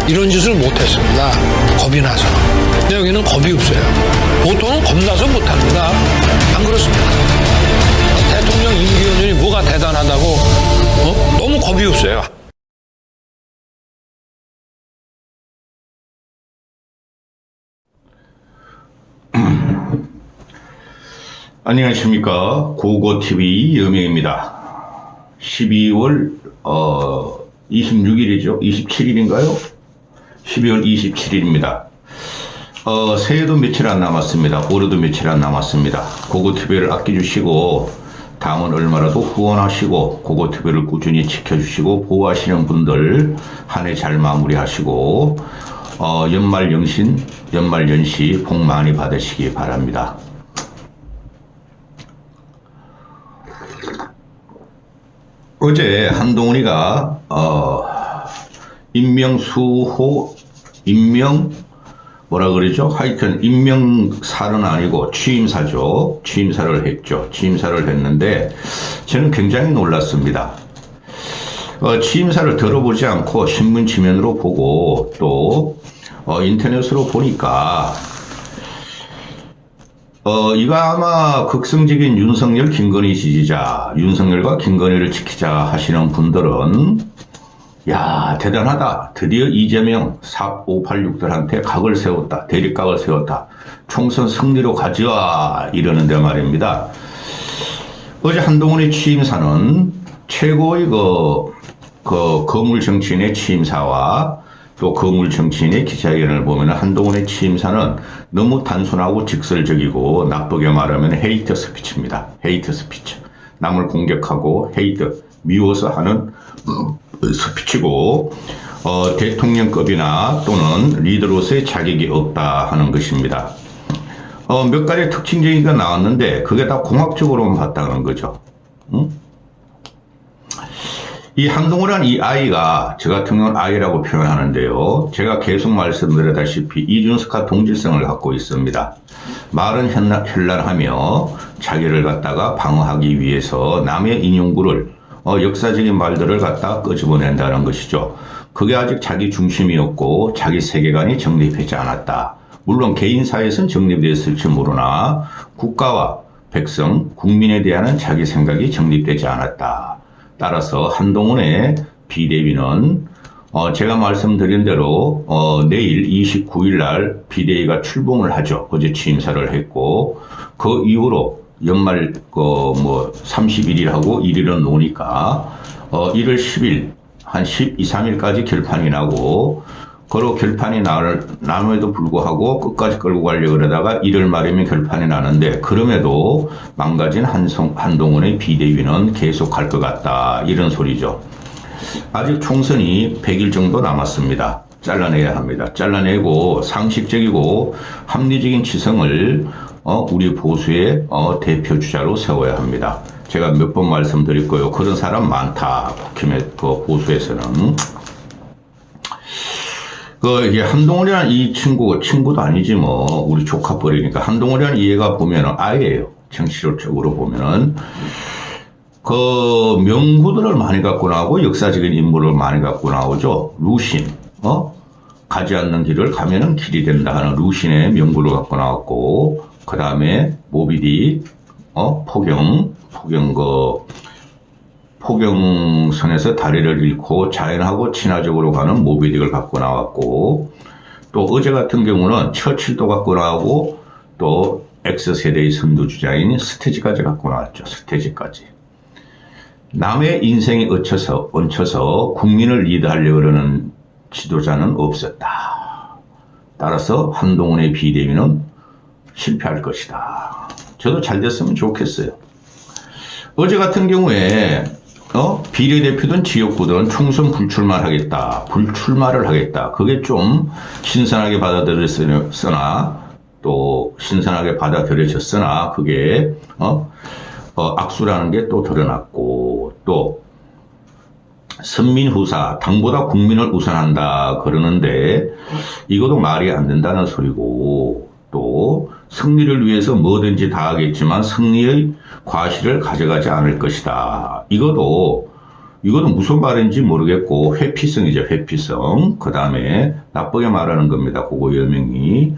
이런 짓을 못했습니다. 겁이 나서. 근데 여기는 겁이 없어요. 보통은 겁나서 못합니다. 안 그렇습니까? 대통령 임기연연이 뭐가 대단하다고 너무 겁이 없어요. 안녕하십니까. 고고TV 여명입니다. 12월 26일이죠. 27일인가요? 12월 27일입니다. 새해도 며칠 안 남았습니다. 올해도 며칠 안 남았습니다. 고고TV를 아껴주시고 다음은 얼마라도 후원하시고 고고TV를 꾸준히 지켜주시고 보호하시는 분들 한 해 잘 마무리하시고 연말연시 복 많이 받으시기 바랍니다. 어제 한동훈이가 뭐라 그러죠? 하여튼 임명사는 아니고 취임사죠. 취임사를 했죠. 취임사를 했는데 저는 굉장히 놀랐습니다. 취임사를 들어보지 않고 신문 지면으로 보고 또 인터넷으로 보니까 이거 아마 극성적인 윤석열, 김건희 지지자, 윤석열과 김건희를 지키자 하시는 분들은 야 대단하다. 드디어 이재명 4586들한테 각을 세웠다. 대립각을 세웠다. 총선 승리로 가져와 이러는데 말입니다. 어제 한동훈의 취임사는 최고의 거물 정치인의 취임사와 또 거물 정치인의 기자회견을 보면 한동훈의 취임사는 너무 단순하고 직설적이고 나쁘게 말하면 헤이트 스피치입니다. 헤이트 스피치. 남을 공격하고 헤이트, 미워서 하는 스피치고 대통령급이나 또는 리더로서의 자격이 없다 하는 것입니다. 몇 가지 특징적인 게 나왔는데 그게 다 공학적으로만 봤다는 거죠. 응? 이 한동훈이라는 이 아이가 저 같은 경우는 아이라고 표현하는데요. 제가 계속 말씀드렸다시피 이중스카 동질성을 갖고 있습니다. 말은 현란하며 자기를 갖다가 방어하기 위해서 남의 인용구를 역사적인 말들을 갖다 끄집어낸다는 것이죠. 그게 아직 자기 중심이었고 자기 세계관이 정립되지 않았다. 물론 개인사에서는 정립됐을지 모르나 국가와 백성, 국민에 대한 자기 생각이 정립되지 않았다. 따라서 한동훈의 비대위는 제가 말씀드린 대로 내일 29일 날 비대위가 출범을 하죠. 어제 취임사를 했고 그 이후로 연말 31일하고 1일은 노니까 1월 10일 한 12, 3일까지 결판이 나고 그로 결판이 남에도 불구하고 끝까지 끌고 가려고 그러다가 1월 말이면 결판이 나는데 그럼에도 망가진 한동훈의 비대위는 계속 갈 것 같다 이런 소리죠. 아직 총선이 100일 정도 남았습니다. 잘라내야 합니다. 잘라내고 상식적이고 합리적인 지성을 우리 보수의 대표 주자로 세워야 합니다. 제가 몇 번 말씀드렸고요. 그런 사람 많다. 보수에서는. 이게 한동훈이라는 이 친구도 아니지 뭐 우리 조카뻘이니까 한동훈이라는 이 애가 보면은 아예요. 정치적으로 보면은 명구들을 많이 갖고 나오고 역사적인 인물을 많이 갖고 나오죠. 루신 가지 않는 길을 가면은 길이 된다 하는 루신의 명구를 갖고 나왔고 그 다음에 모비딕 포경선에서 다리를 잃고 자연하고 친화적으로 가는 모비딕을 갖고 나왔고 또 어제 같은 경우는 처칠도 갖고 나오고 또 X세대의 선두주자인 스테지까지 갖고 나왔죠. 스테지까지. 남의 인생에 얹혀서 국민을 리드하려고 그러는 지도자는 없었다. 따라서 한동훈의 비대위는 실패할 것이다. 저도 잘 됐으면 좋겠어요. 어제 같은 경우에 비례대표든 지역구든 총선 불출마를 하겠다. 그게 좀 신선하게 받아들였으나 또 신선하게 받아들여졌으나 그게 악수라는 게 또 드러났고 또 선민후사 당보다 국민을 우선한다 그러는데 이것도 말이 안 된다는 소리고 또 승리를 위해서 뭐든지 다 하겠지만 승리의 과실을 가져가지 않을 것이다. 이것도 이것도 무슨 말인지 모르겠고 회피성이죠. 회피성. 그 다음에 나쁘게 말하는 겁니다. 그거 여명이.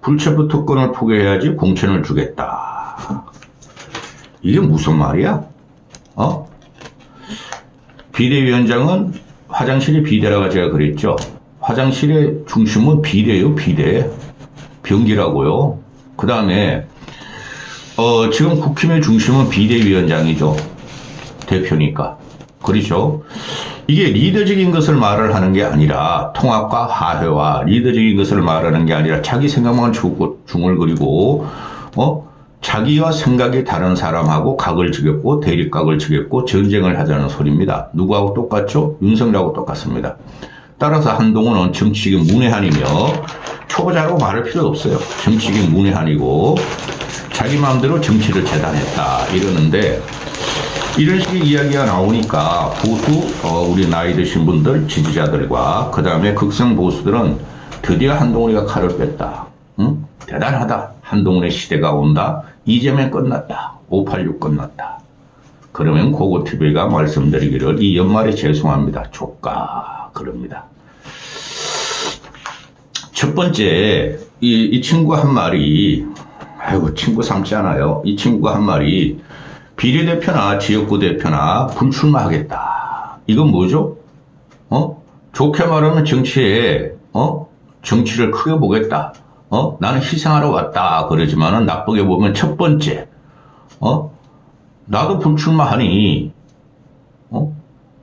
불체포 특권을 포기해야지 공천을 주겠다. 이게 무슨 말이야? 비대위원장은 화장실이 비대라고 제가 그랬죠. 화장실의 중심은 비대예요. 비대. 변기라고요. 그 다음에 지금 국힘의 중심은 비대위원장이죠. 대표니까. 그렇죠? 이게 리더적인 것을 말을 하는 게 아니라 통합과 화해와 리더적인 것을 말하는 게 아니라 자기 생각만 중얼거리고 자기와 생각이 다른 사람하고 각을 지겠고 대립각을 지겠고 전쟁을 하자는 소리입니다. 누구하고 똑같죠? 윤석열하고 똑같습니다. 따라서 한동훈은 정치적인 문외한이며 초보자라고 말할 필요 없어요. 정치적인 문외한이고 자기 마음대로 정치를 재단했다 이러는데 이런 식의 이야기가 나오니까 보수 우리 나이 드신 분들 지지자들과 그 다음에 극성 보수들은 드디어 한동훈이가 칼을 뺐다. 응? 대단하다. 한동훈의 시대가 온다. 이재명 끝났다. 586 끝났다. 그러면 고고TV가 말씀드리기를 이 연말에 죄송합니다. 조까 그럽니다. 첫 번째 이 친구 한 말이 아이고 친구 삼지 않아요. 이 친구가 한 말이 비례대표나 지역구 대표나 불출마하겠다. 이건 뭐죠? 좋게 말하면 정치에 정치를 크게 보겠다. 나는 희생하러 왔다. 그러지만은 나쁘게 보면 첫 번째 나도 불출마하니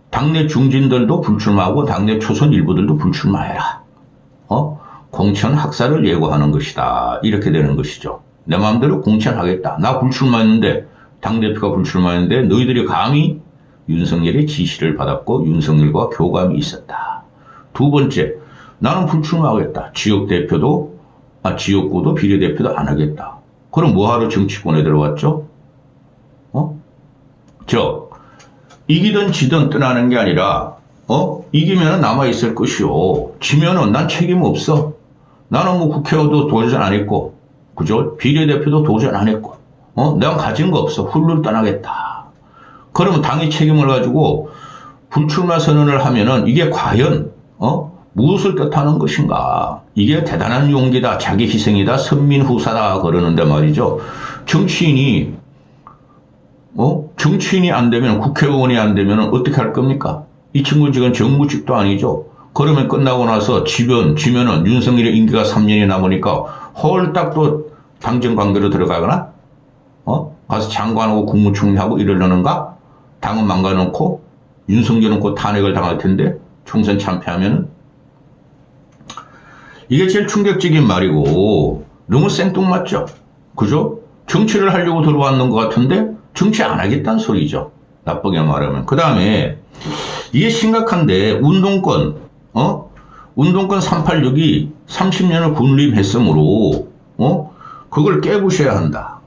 당내 중진들도 불출마하고 당내 초선 일부들도 불출마해라. 공천 학살을 예고하는 것이다. 이렇게 되는 것이죠. 내 마음대로 공천하겠다. 나 불출마했는데 당대표가 불출마했는데 너희들이 감히 윤석열의 지시를 받았고 윤석열과 교감이 있었다. 두 번째, 나는 불출마하겠다. 지역구도 비례대표도 안 하겠다. 그럼 뭐하러 정치권에 들어왔죠? 이기든 지든 떠나는 게 아니라 이기면 남아있을 것이요. 지면은 난 책임 없어. 나는 뭐 국회의원도 도전 안 했고 그죠? 비례대표도 도전 안 했고 내가 가진 거 없어. 훌훌 떠나겠다. 그러면 당의 책임을 가지고 불출마 선언을 하면은 이게 과연 무엇을 뜻하는 것인가? 이게 대단한 용기다. 자기 희생이다. 선민후사다. 그러는데 말이죠. 정치인이 안 되면 국회의원이 안 되면 어떻게 할 겁니까? 이 친구 지금 정무직도 아니죠. 그러면 끝나고 나서 지면은 윤석열의 임기가 3년이 남으니까 홀딱 또 당정 관계로 들어가거나 가서 장관하고 국무총리하고 이러려는가? 당은 망가놓고 윤석열은 곧 탄핵을 당할 텐데 총선 참패하면은 이게 제일 충격적인 말이고 너무 생뚱맞죠? 그죠? 정치를 하려고 들어왔는 것 같은데 정치 안 하겠다는 소리죠. 나쁘게 말하면. 그 다음에 이게 심각한데 운동권 386이 30년을 군림했으므로 그걸 깨부셔야 한다.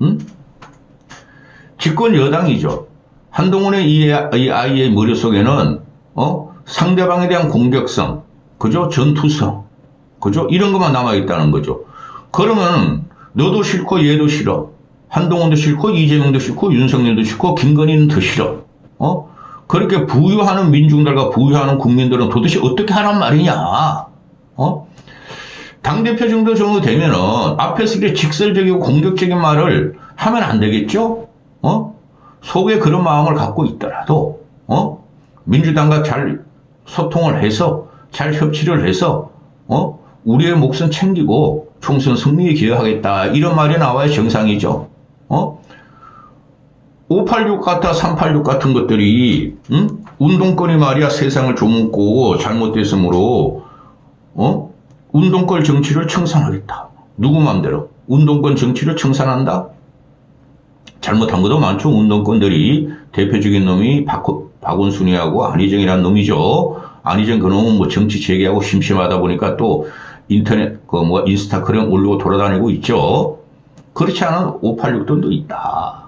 응? 집권 여당이죠. 한동훈의 이 아이의 머릿속에는 상대방에 대한 공격성, 그죠? 전투성, 그죠? 이런 것만 남아있다는 거죠. 그러면 너도 싫고 얘도 싫어. 한동훈도 싫고 이재명도 싫고 윤석열도 싫고 김건희는 더 싫어. 그렇게 부유하는 민중들과 부유하는 국민들은 도대체 어떻게 하란 말이냐? 당대표 정도 되면은 앞에서 이렇게 직설적이고 공격적인 말을 하면 안 되겠죠? 속에 그런 마음을 갖고 있더라도, 민주당과 잘 소통을 해서, 잘 협치를 해서, 우리의 몫은 챙기고 총선 승리에 기여하겠다. 이런 말이 나와야 정상이죠. 586 같아 386 같은 것들이 운동권이 말이야 세상을 조문고 잘못됐으므로 운동권 정치를 청산하겠다. 누구 맘대로 운동권 정치를 청산한다? 잘못한 것도 많죠. 운동권들이 대표적인 놈이 박원순이하고 안희정이라는 놈이죠. 안희정 그놈은 뭐 정치 재개하고 심심하다 보니까 또 인터넷 인스타그램 올리고 돌아다니고 있죠. 그렇지 않은 586들도 있다.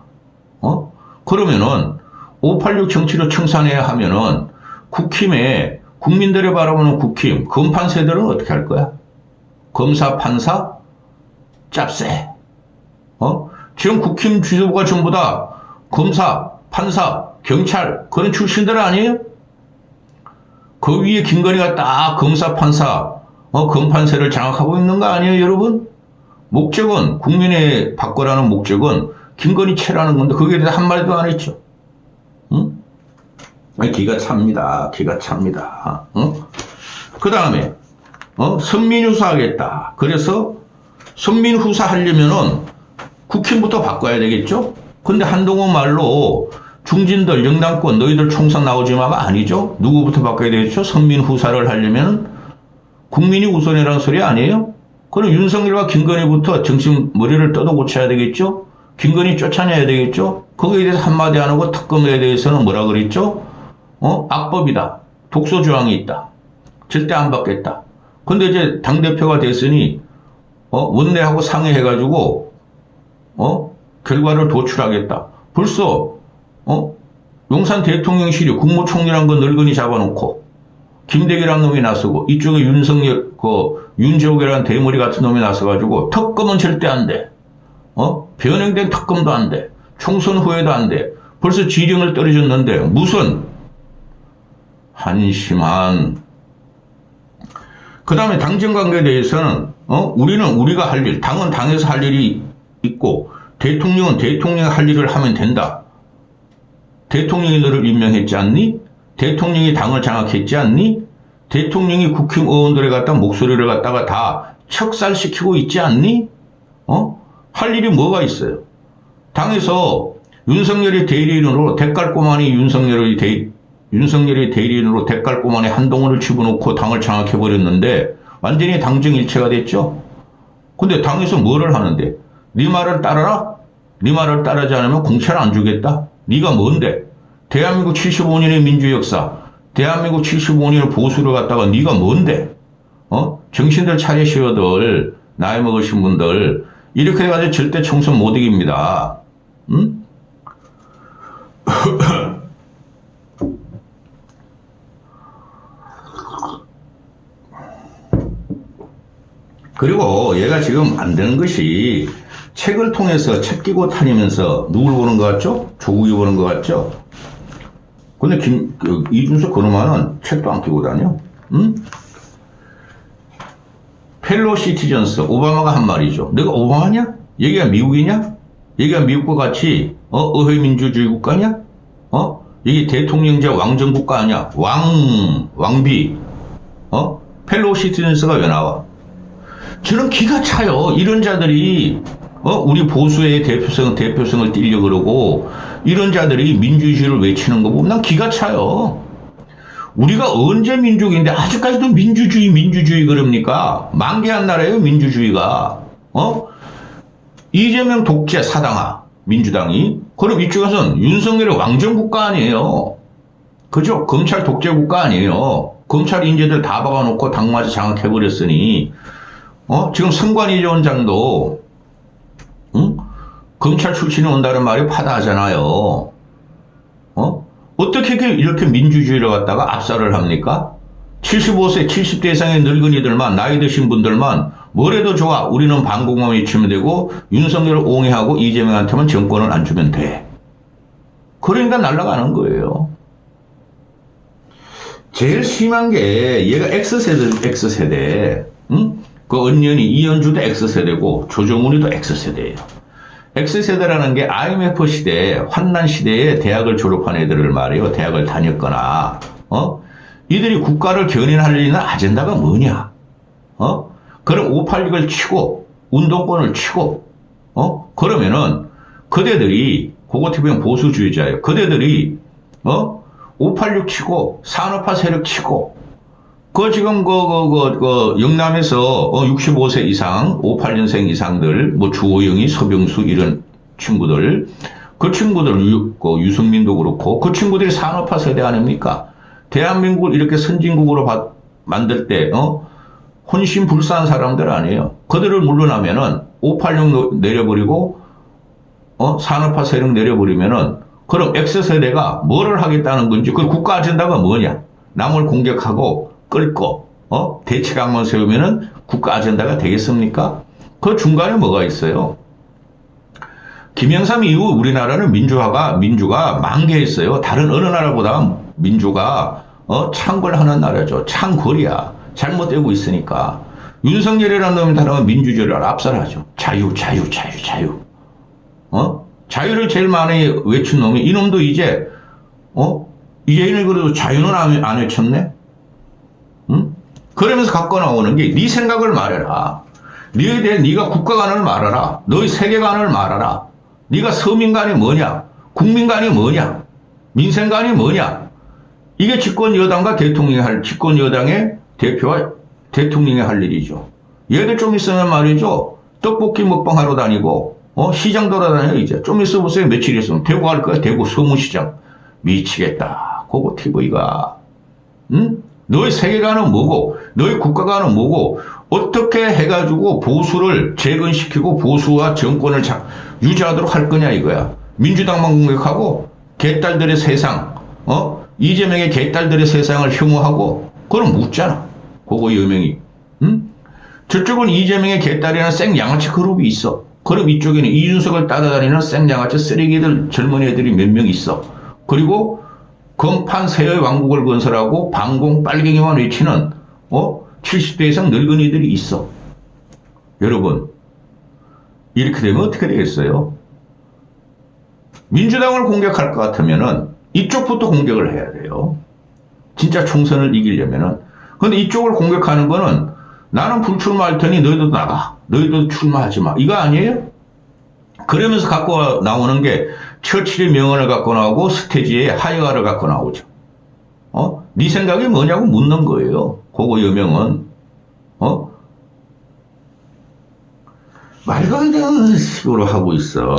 그러면은 586 정치를 청산해야 하면은 국힘에 국민들이 바라보는 국힘 검판 세들은 어떻게 할 거야? 검사 판사 짭새. 지금 국힘 지도부가 전부 다 검사 판사 경찰, 그런 출신들 아니에요? 그 위에 김건희가 딱 검사, 판사, 검판세를 장악하고 있는 거 아니에요, 여러분? 목적은, 국민의 바꿔라는 목적은 김건희 채라는 건데, 거기에 대해서 한마디도 안 했죠. 응? 기가 찹니다. 기가 찹니다. 그 다음에, 선민후사 하겠다. 그래서 선민후사 하려면은 국힘부터 바꿔야 되겠죠? 근데 한동훈 말로 중진들, 영남권, 너희들 총선 나오지 마가 아니죠? 누구부터 바꿔야 되겠죠? 선민후사를 하려면 국민이 우선이라는 소리 아니에요? 그럼 윤석열과 김건희부터 정신 머리를 뜯어 고쳐야 되겠죠? 김건희 쫓아내야 되겠죠? 거기에 대해서 한마디 안 하고 특검에 대해서는 뭐라 그랬죠? 악법이다. 독소조항이 있다. 절대 안 받겠다. 근데 이제 당대표가 됐으니, 원내하고 상의해가지고, 결과를 도출하겠다. 벌써, 용산 대통령실이 국무총리란 거 늙은이 잡아놓고, 김대기란 놈이 나서고, 이쪽에 윤석열, 윤재욱이라는 대머리 같은 놈이 나서가지고, 특검은 절대 안 돼. 변형된 특검도 안 돼. 총선 후에도 안 돼. 벌써 지령을 떨어졌는데, 무슨, 한심한, 그 다음에 당정 관계에 대해서는, 우리는 우리가 할 일, 당은 당에서 할 일이 있고, 대통령은 대통령이 할 일을 하면 된다. 대통령이 너를 임명했지 않니? 대통령이 당을 장악했지 않니? 대통령이 국힘의원들에 갖다 목소리를 갖다가 다 척살시키고 있지 않니? 할 일이 뭐가 있어요? 당에서 윤석열이 대리인으로 대깔꼬마니 윤석열이 대리인으로 대깔꼬마니 한동훈을 집어넣고 당을 장악해버렸는데 완전히 당정 일체가 됐죠? 근데 당에서 뭐를 하는데? 네 말을 따라라? 네 말을 따르지 않으면 공천을 안 주겠다? 네가 뭔데? 대한민국 75년의 민주 역사, 대한민국 75년의 보수를 갖다가 네가 뭔데? 정신들 차리시어들, 나이 먹으신 분들, 이렇게 해가지고 절대 총선 못 이깁니다. 응? 그리고 얘가 지금 안 되는 것이 책을 통해서 책 끼고 다니면서 누굴 보는 것 같죠? 조국이 보는 것 같죠? 근데 이준석 그놈아는 책도 안 끼고 다녀. 응? 펠로 시티즌스, 오바마가 한 말이죠. 내가 오바마냐? 여기가 미국이냐? 여기가 미국과 같이, 의회민주주의 국가냐? 여기 대통령제 왕정국가 아니야? 왕비. 펠로 시티즌스가 왜 나와? 저는 기가 차요. 이런 자들이, 우리 보수의 대표성을 띠려 그러고, 이런 자들이 민주주의를 외치는 거 보면 난 기가 차요. 우리가 언제 민족인데 아직까지도 민주주의 그럽니까? 만개한 나라예요, 민주주의가. 이재명 독재 사당아, 민주당이. 그럼 이쪽에서는 윤석열의 왕정국가 아니에요. 그죠? 검찰 독재국가 아니에요. 검찰 인재들 다 박아놓고 당마저 장악해버렸으니, 지금 성관이 위원장도, 검찰 출신이 온다는 말이 파다하잖아요. 어떻게 이렇게 민주주의를 갖다가 압살을 합니까? 75세, 70대 이상의 늙은이들만, 나이 드신 분들만, 뭐래도 좋아. 우리는 반공만 외치면 되고, 윤석열을 옹호하고 이재명한테만 정권을 안 주면 돼. 그러니까 날아가는 거예요. 제일 심한 게, 얘가 X세대. 응? 그 언년이 이현주도 X세대고, 조정훈이도 X세대예요. X세대라는 게 IMF 시대, 환난 시대에 대학을 졸업한 애들을 말이에요. 대학을 다녔거나, 이들이 국가를 견인할 수 있는 아젠다가 뭐냐? 그럼 586을 치고, 운동권을 치고, 그러면은, 그대들이, 그거 TV는 보수주의자예요. 그대들이, 586 치고, 산업화 세력 치고, 지금 영남에서 65세 이상, 58년생 이상들, 뭐 주호영이, 서병수 이런 친구들, 그 친구들, 유승민도 그렇고, 그 친구들이 산업화 세대 아닙니까? 대한민국을 이렇게 선진국으로 만들 때, 혼신불사한 사람들 아니에요. 그들을 물러나면은, 586 내려버리고, 산업화 세력 내려버리면은, 그럼 X세대가 뭐를 하겠다는 건지, 그 국가 아젠다가 뭐냐? 남을 공격하고, 끌고, 대책항만 세우면은 국가 아젠다가 되겠습니까? 그 중간에 뭐가 있어요? 김영삼 이후 우리나라는 민주가 만개했어요. 다른 어느 나라보다 민주가 창궐하는 나라죠. 창궐이야. 잘못되고 있으니까. 윤석열이라는 놈이 다르면 민주주의를 압살하죠. 자유. 자유를 제일 많이 외친 놈이 이놈도 이제 이재인을 그래도 자유는 안 외쳤네. 응? 그러면서 갖고 나오는 게 네 생각을 말해라. 너에 대해 네가 국가관을 말하라. 너의 세계관을 말하라. 네가 서민관이 뭐냐? 국민관이 뭐냐? 민생관이 뭐냐? 이게 집권여당과 집권여당의 대표와 대통령이 할 일이죠. 얘들 좀 있으면 말이죠. 떡볶이 먹방하러 다니고 시장 돌아다녀 이제. 좀 있어 보세요. 며칠 있으면 대구 갈 거야. 대구 서문시장. 미치겠다. 그거 TV가. 응? 너의 세계관은 뭐고 너의 국가관은 뭐고 어떻게 해가지고 보수를 재건시키고 보수와 정권을 유지하도록 할 거냐 이거야. 민주당만 공격하고 개딸들의 세상 이재명의 개딸들의 세상을 혐오하고 그럼 묻잖아. 그거 여명이. 응? 저쪽은 이재명의 개딸이라는 생양아치 그룹이 있어. 그럼 이쪽에는 이준석을 따라다니는 생양아치 쓰레기들 젊은 애들이 몇 명 있어. 그리고 건판 새의 왕국을 건설하고 반공 빨갱이만 외치는 70대 이상 늙은이들이 있어. 여러분 이렇게 되면 어떻게 되겠어요? 민주당을 공격할 것 같으면은 이쪽부터 공격을 해야 돼요. 진짜 총선을 이기려면은. 근데 이쪽을 공격하는 거는 나는 불출마할 테니 너희도 나가. 너희도 출마하지 마. 이거 아니에요? 그러면서 갖고 나오는 게 처칠의 명언을 갖고 나오고 스테지에 하이가를 갖고 나오죠. 네 생각이 뭐냐고 묻는 거예요. 그거 여명은. 말도 안 되는 식으로 하고 있어.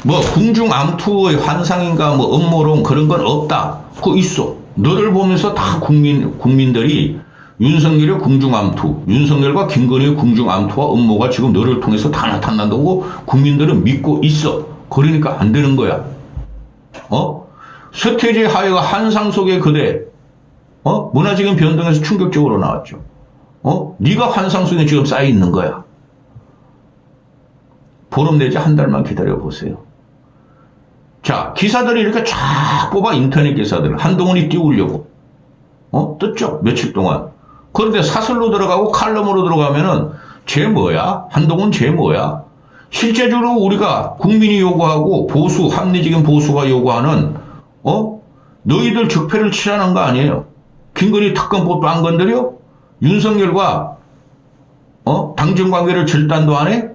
뭐 궁중암투의 환상인가 뭐 음모론 그런 건 없다. 그거 있어. 너를 보면서 다 국민들이 윤석열의 궁중암투, 윤석열과 김건희의 궁중암투와 음모가 지금 너를 통해서 다 나타난다고 국민들은 믿고 있어. 그러니까 안 되는 거야. 서태지 하회가 한상 속의 그대, 문화적인 변동에서 충격적으로 나왔죠. 네가 환상 속에 지금 쌓여 있는 거야. 보름 내지 한 달만 기다려 보세요. 자, 기사들이 이렇게 쫙 뽑아 인터넷 기사들을 한동훈이 띄우려고. 떴죠? 며칠 동안. 그런데 사설로 들어가고 칼럼으로 들어가면은 쟤 뭐야? 한동훈 쟤 뭐야? 실제적으로 우리가 국민이 요구하고 보수, 합리적인 보수가 요구하는 너희들 적폐를 치라는 거 아니에요. 김건희 특검법도 안 건드려? 윤석열과 당정관계를 절단도 안 해?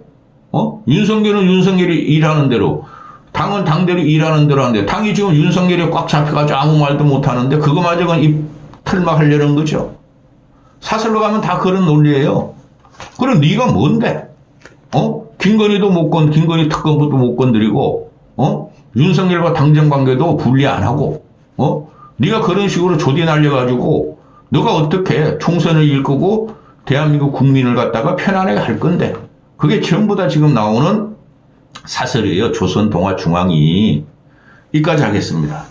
윤석열은 윤석열이 일하는 대로 당은 당대로 일하는 대로 하는데 당이 지금 윤석열이 꽉 잡혀가지고 아무 말도 못하는데 그거마저는 입 틀막 하려는 거죠. 사설로 가면 다 그런 논리예요. 그럼 네가 뭔데? 김건희도 김건희 특검법도 못 건드리고 윤석열과 당정관계도 분리 안 하고 네가 그런 식으로 조디 날려가지고 너가 어떻게 총선을 일구고 대한민국 국민을 갖다가 편안하게 할 건데 그게 전부 다 지금 나오는 사설이에요. 조선동아중앙이. 이까지 하겠습니다.